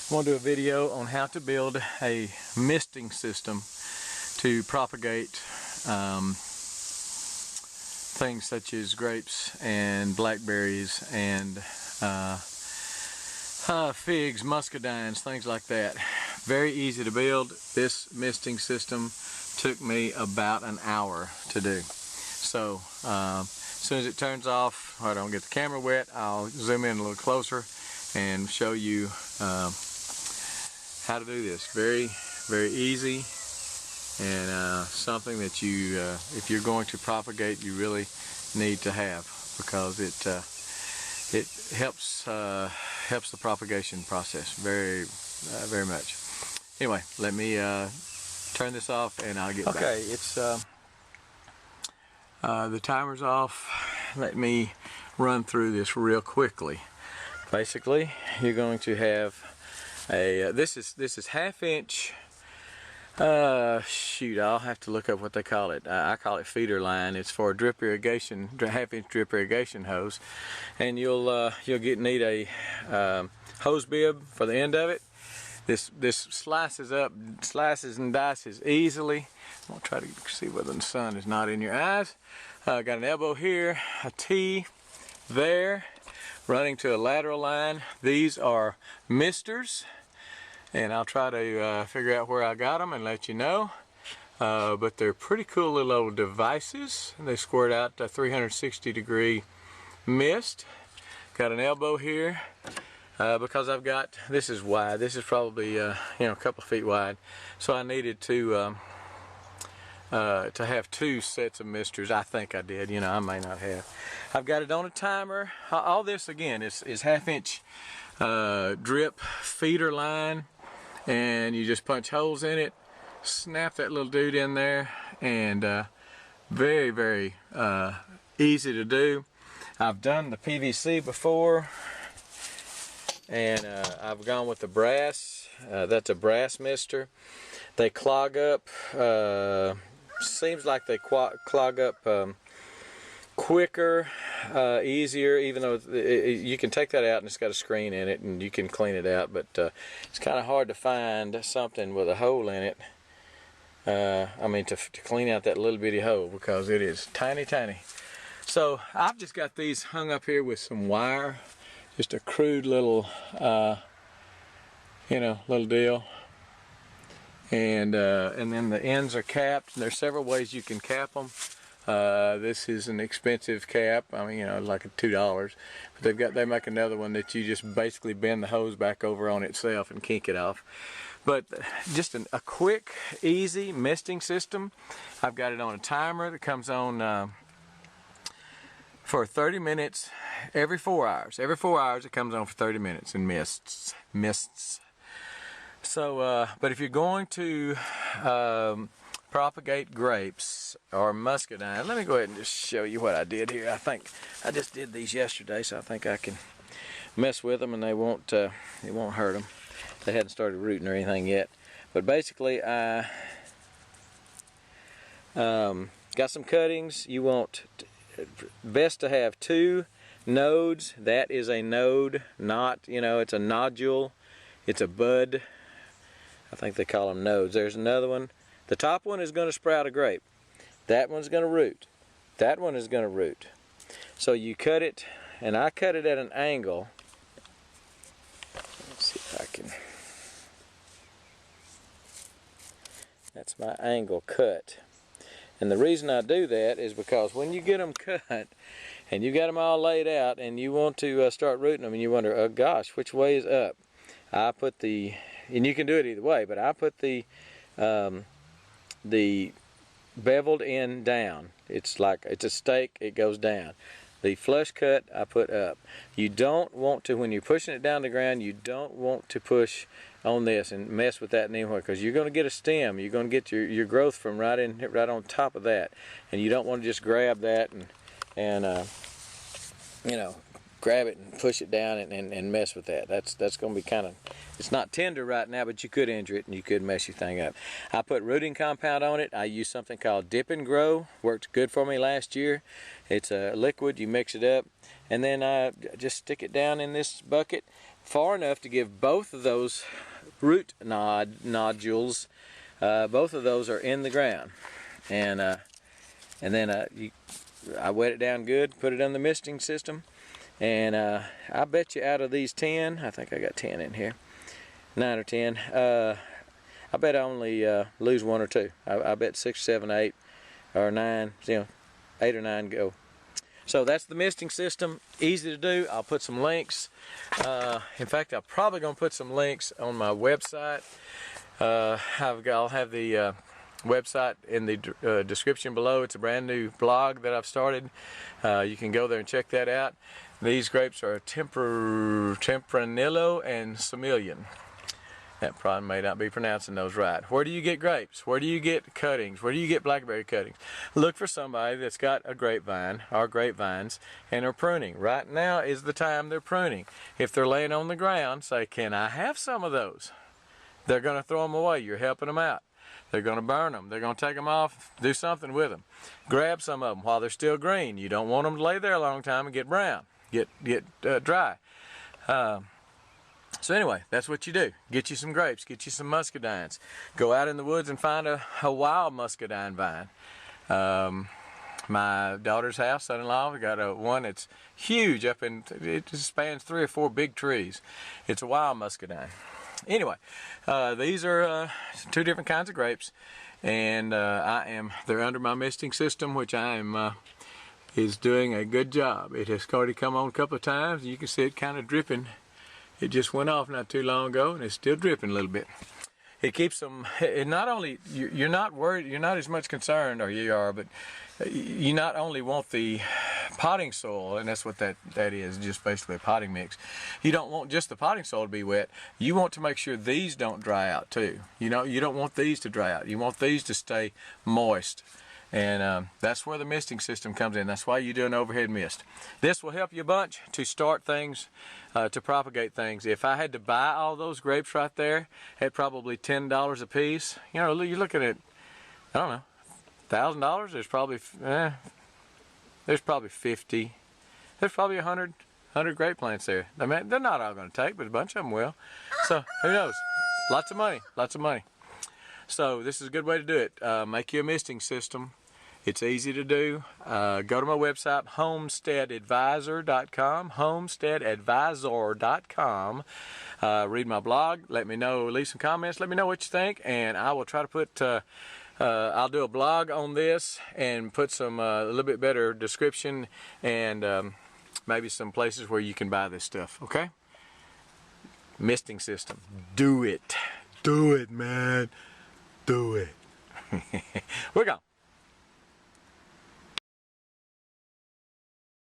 I'm going to do a video on how to build a misting system to propagate things such as grapes and blackberries and figs, muscadines, things like that. Very easy to build. This misting system took me about an hour to do. So as soon as it turns off, or I don't get the camera wet, I'll zoom in a little closer and show you how to do this. Very, very easy, and something that you, if you're going to propagate, you really need to have, because it helps the propagation process very much. Anyway, let me turn this off and I'll get back. Okay, it's the timer's off. Let me run through this real quickly. Basically, you're going to have a this is 1/2 inch. Shoot, I'll have to look up what they call it. I call it feeder line. It's for a drip irrigation, 1/2 inch drip irrigation hose, and you'll need a hose bib for the end of it. This slices and dices easily. I'm gonna try to see whether the sun is not in your eyes. Got an elbow here, a T there, running to a lateral line. These are misters, and I'll try to figure out where I got them and let you know. But they're pretty cool little old devices. They squirt out a 360-degree mist. Got an elbow here because I've got, this is wide. This is probably a couple of feet wide. So I needed to have 2 sets of misters. I think I did. I may not have. I've got it on a timer. All this again is 1/2 inch drip feeder line, and you just punch holes in it, snap that little dude in there, and very, very easy to do. I've done the PVC before, and I've gone with the brass. That's a brass mister. They clog up, seems like they clog up quicker, easier, even though you can take that out and it's got a screen in it and you can clean it out, but it's kind of hard to find something with a hole in it. I mean, to clean out that little bitty hole, because it is tiny, tiny. So I've just got these hung up here with some wire, just a crude little little deal, and then the ends are capped. There's several ways you can cap them. This is an expensive cap. I mean, like $2. But they make another one that you just basically bend the hose back over on itself and kink it off. But just a quick, easy misting system. I've got it on a timer that comes on for 30 minutes every 4 hours. Every 4 hours it comes on for 30 minutes and mists. So, but if you're going to propagate grapes or muscadine, let me go ahead and just show you what I did here. I think I just did these yesterday, so I think I can mess with them and it won't hurt them. They hadn't started rooting or anything yet. But basically, I got some cuttings. You want best to have 2 nodes. That is a node, not, it's a nodule, it's a bud. I think they call them nodes. There's another one. The top one is going to sprout a grape. That one's going to root. That one is going to root. So you cut it, and I cut it at an angle. Let's see if I can. That's my angle cut. And the reason I do that is because when you get them cut and you got them all laid out and you want to start rooting them and you wonder, oh gosh, which way is up? I put and you can do it either way, but I put the beveled end down. It's like, it's a stake, it goes down. The flush cut I put up. You don't want to, when you're pushing it down the ground, you don't want to push on this and mess with that anywhere, because you're going to get a stem. You're going to get your growth from right on top of that, and you don't want to just grab that and grab it and push it down and mess with that. That's going to be kind of, it's not tender right now, but you could injure it and you could mess your thing up. I put rooting compound on it. I use something called Dip and Grow. Worked good for me last year. It's a liquid. You mix it up and then just stick it down in this bucket. far enough to give both of those root nodules, both of those are in the ground. And then I wet it down good, put it on the misting system, and I bet you out of these 10, I think I got 10 in here, 9 or 10, I bet I only lose 1 or 2. I bet 6, 7, 8, or 9, 8 or 9 go. So that's the misting system, easy to do. I'll put some links. In fact, I'm probably going to put some links on my website. I'll have the website in the description below. It's a brand new blog that I've started. You can go there and check that out. These grapes are Tempranillo and Semillon. That probably may not be pronouncing those right. Where do you get grapes? Where do you get cuttings? Where do you get blackberry cuttings? Look for somebody that's got a grapevine or grapevines and are pruning. Right now is the time they're pruning. If they're laying on the ground, say, can I have some of those? They're going to throw them away. You're helping them out. They're going to burn them. They're going to take them off, do something with them. Grab some of them while they're still green. You don't want them to lay there a long time and get brown, get dry. So anyway, that's what you do. Get you some grapes, get you some muscadines. Go out in the woods and find a wild muscadine vine. My daughter's house, son-in-law, we got one that's huge up in, it spans 3 or 4 big trees. It's a wild muscadine. Anyway, these are 2 different kinds of grapes, and they're under my misting system, which I am is doing a good job. It has already come on a couple of times, and you can see it kind of dripping. It just went off not too long ago, and it's still dripping a little bit. It keeps them, it not only, you're not worried, you're not as much concerned, or you are, but you not only want the potting soil, and that's what that is, just basically a potting mix. You don't want just the potting soil to be wet. You want to make sure these don't dry out too. You know, you don't want these to dry out. You want these to stay moist. And that's where the misting system comes in. That's why you do an overhead mist. This will help you a bunch to start things, to propagate things. If I had to buy all those grapes right there at probably $10 a piece, you know, you're looking at, I don't know, $1,000. There's probably 50. There's probably 100 grape plants there. I mean, they're not all going to take, but a bunch of them will. So who knows? Lots of money. Lots of money. So this is a good way to do it. Make you a misting system. It's easy to do. Go to my website, homesteadadvisor.com, homesteadadvisor.com. Read my blog. Let me know, leave some comments. Let me know what you think, and I will try to put, I'll do a blog on this and put some, a little bit better description and maybe some places where you can buy this stuff, okay? Misting system. Do it. Do it, man. Do it. We're gone.